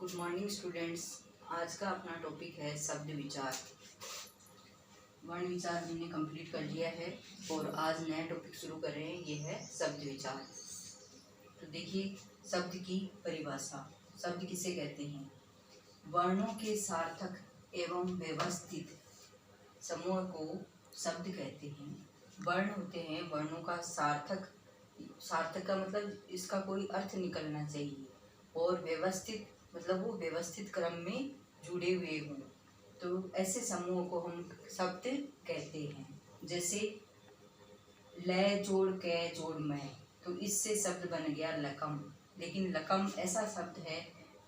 Good morning students. आज का अपना टॉपिक है शब्द विचार। वर्ण विचार हमने कंप्लीट कर लिया है और आज नया टॉपिक शुरू कर रहे हैं, ये है शब्द विचार। तो देखिए, शब्द की परिभाषा। शब्द किसे कहते हैं? वर्णों के सार्थक एवं व्यवस्थित समूह को शब्द कहते हैं। वर्ण होते हैं, वर्णों का सार्थक। सार्थक का मतलब इसका कोई अर्थ निकलना चाहिए, और व्यवस्थित मतलब वो व्यवस्थित क्रम में जुड़े हुए हों, तो ऐसे समूह को हम शब्द कहते हैं। जैसे ल जोड़ कै जोड़ मैं, तो इससे शब्द बन गया लकम। लेकिन लकम ऐसा शब्द है,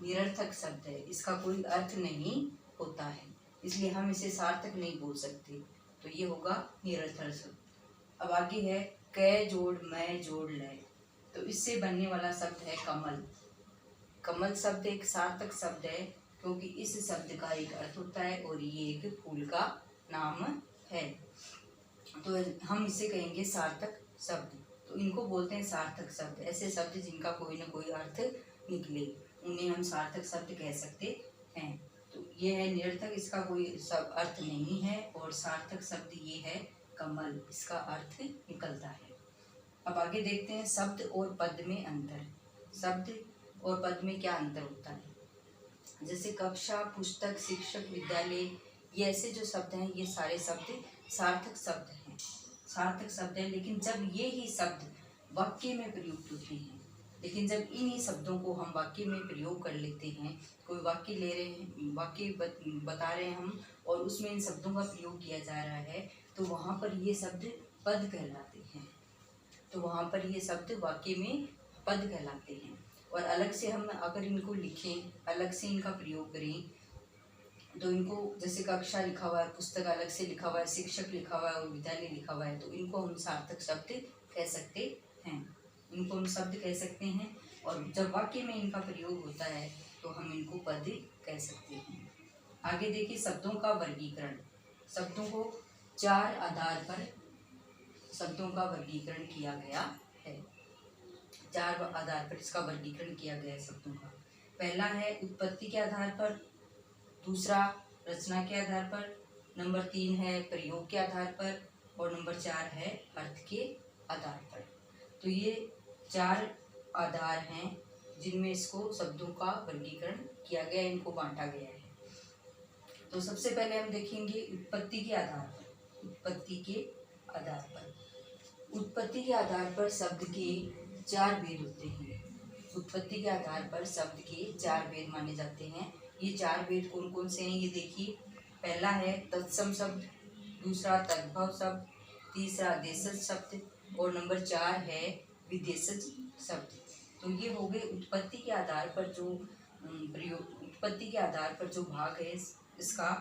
निरर्थक शब्द है, इसका कोई अर्थ नहीं होता है, इसलिए हम इसे सार्थक नहीं बोल सकते, तो ये होगा निरर्थक शब्द। अब आगे है कै जोड़ मैं जोड़ लय, तो इससे बनने वाला शब्द है कमल। कमल शब्द एक सार्थक शब्द है, क्योंकि इस शब्द का एक अर्थ होता है और ये एक फूल का नाम है, तो हम इसे कहेंगे सार्थक शब्द। तो इनको बोलते हैं सार्थक शब्द। ऐसे शब्द जिनका कोई ना कोई अर्थ निकले, उन्हें हम सार्थक शब्द कह सकते हैं। तो ये है निरर्थक, इसका कोई अर्थ नहीं है, और सार्थक शब्द ये है कमल, इसका अर्थ निकलता है। अब आगे देखते हैं शब्द और पद में अंतर। शब्द और पद में क्या अंतर होता है? जैसे कक्षा, पुस्तक, शिक्षक, विद्यालय, ये ऐसे जो शब्द हैं, ये सारे शब्द सार्थक शब्द हैं। सार्थक शब्द हैं, लेकिन जब ये ही शब्द वाक्य में प्रयुक्त होते हैं, लेकिन जब इन्हीं शब्दों को हम वाक्य में प्रयोग कर लेते हैं, कोई वाक्य ले रहे हैं, वाक्य बता रहे हैं हम, और उसमें इन शब्दों का प्रयोग किया जा रहा है, तो वहाँ पर ये शब्द पद कहलाते हैं। तो वहाँ पर ये शब्द वाक्य में पद कहलाते हैं। और अलग से हम अगर इनको लिखें, अलग से इनका प्रयोग करें, तो इनको जैसे कक्षा लिखा हुआ है, पुस्तक अलग से लिखा हुआ है, शिक्षक लिखा हुआ है और विद्यालय लिखा हुआ है, तो इनको हम सार्थक शब्द कह सकते हैं। इनको हम शब्द कह सकते हैं, और जब वाक्य में इनका प्रयोग होता है तो हम इनको पद कह सकते हैं। आगे देखिए शब्दों का वर्गीकरण। शब्दों को चार आधार पर शब्दों का वर्गीकरण किया गया है। चार आधार पर इसका वर्गीकरण किया गया है शब्दों का। पहला है उत्पत्ति के आधार पर, दूसरा रचना के आधार पर, नंबर 3 है प्रयोग के आधार पर, और नंबर 4 है अर्थ के आधार पर। तो ये चार आधार हैं जिनमें इसको शब्दों का वर्गीकरण किया गया है, इनको बांटा गया है। तो सबसे पहले हम देखेंगे उत्पत्ति के आधार पर। उत्पत्ति के आधार पर, उत्पत्ति के आधार पर शब्द के चार भेद होते हैं। उत्पत्ति के आधार पर शब्द के चार भेद माने जाते हैं। ये चार भेद कौन कौन से हैं ये देखिए। पहला है तत्सम शब्द, दूसरा तद्भव शब्द, तीसरा देशज शब्द, और नंबर 4 है विदेशज शब्द। तो ये हो गए उत्पत्ति के आधार पर जो प्रयोग, उत्पत्ति के आधार पर जो भाग है इसका,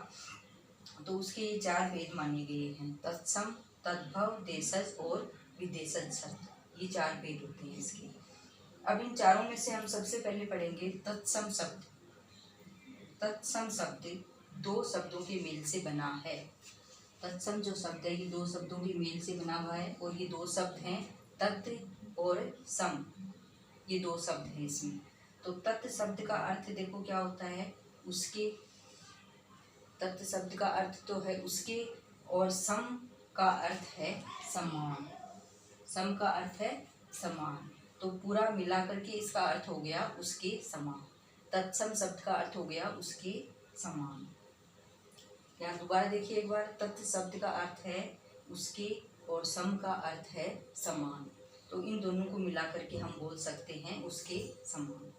तो उसके ये चार भेद माने गए हैं, तत्सम, तद्भव, देशज और विदेशज शब्द। ये चार भेद होते हैं इसके। अब इन चारों में से हम सबसे पहले पढ़ेंगे तत्सम शब्द। तत्सम शब्द दो शब्दों के मेल से बना है। तत्सम जो शब्द है ये दो शब्दों के मेल से बना हुआ है, और ये दो शब्द हैं तत् और सम। ये दो शब्द हैं इसमें। तो तत् शब्द का अर्थ देखो क्या होता है, उसके। तत् शब्द का अर्थ तो है उसके, और सम का अर्थ है समान। सम का अर्थ है समान, तो पूरा मिलाकर के इसका अर्थ हो गया उसके समान। तत्सम शब्द का अर्थ हो गया उसके समान। यहाँ दोबारा देखिए एक बार, तत् शब्द का अर्थ है उसके और सम का अर्थ है समान, तो इन दोनों को मिलाकर के हम बोल सकते हैं उसके समान।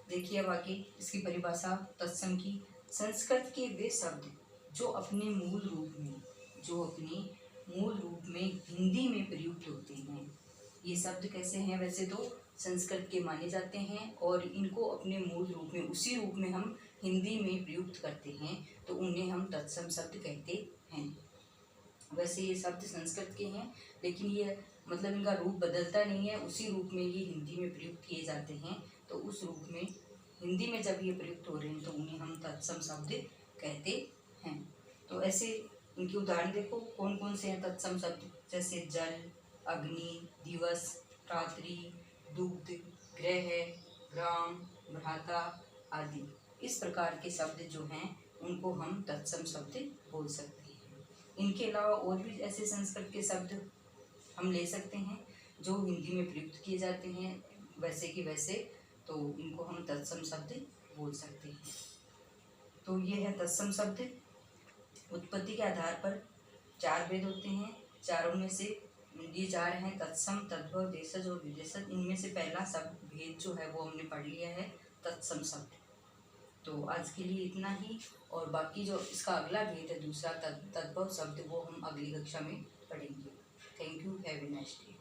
देखिए अब आगे इसकी परिभाषा तत्सम की। संस्कृत के वे शब्द जो अपने मूल रूप में हिंदी में प्रयुक्त होते हैं। ये शब्द कैसे हैं? वैसे तो संस्कृत के माने जाते हैं, और इनको अपने मूल रूप में, उसी रूप में हम हिंदी में प्रयुक्त करते हैं, तो उन्हें हम तत्सम शब्द कहते हैं। वैसे ये शब्द संस्कृत के हैं, लेकिन ये मतलब इनका रूप बदलता नहीं है, उसी रूप में ये हिंदी में प्रयुक्त किए जाते हैं। तो उस रूप में हिंदी में जब ये प्रयुक्त हो रहे हैं, तो उन्हें हम तत्सम शब्द कहते हैं। तो ऐसे इनके उदाहरण देखो कौन कौन से हैं तत्सम शब्द। जैसे जल, अग्नि, दिवस, रात्रि, दुग्ध, ग्रह, ग्राम, भ्राता आदि। इस प्रकार के शब्द जो हैं उनको हम तत्सम शब्द बोल सकते हैं। इनके अलावा और भी ऐसे संस्कृत के शब्द हम ले सकते हैं जो हिंदी में प्रयुक्त किए जाते हैं वैसे कि वैसे, तो इनको हम तत्सम शब्द बोल सकते हैं। तो ये है तत्सम शब्द। उत्पत्ति के आधार पर 4 भेद होते हैं। चारों में से ये 4 हैं तत्सम, तद्भव, देशज और विदेशज। इनमें से पहला शब्द भेद जो है वो हमने पढ़ लिया है, तत्सम शब्द। तो आज के लिए इतना ही, और बाकी जो इसका अगला भेद है दूसरा तद्भव शब्द, वो हम अगली कक्षा में पढ़ेंगे। Thank you, have a nice day.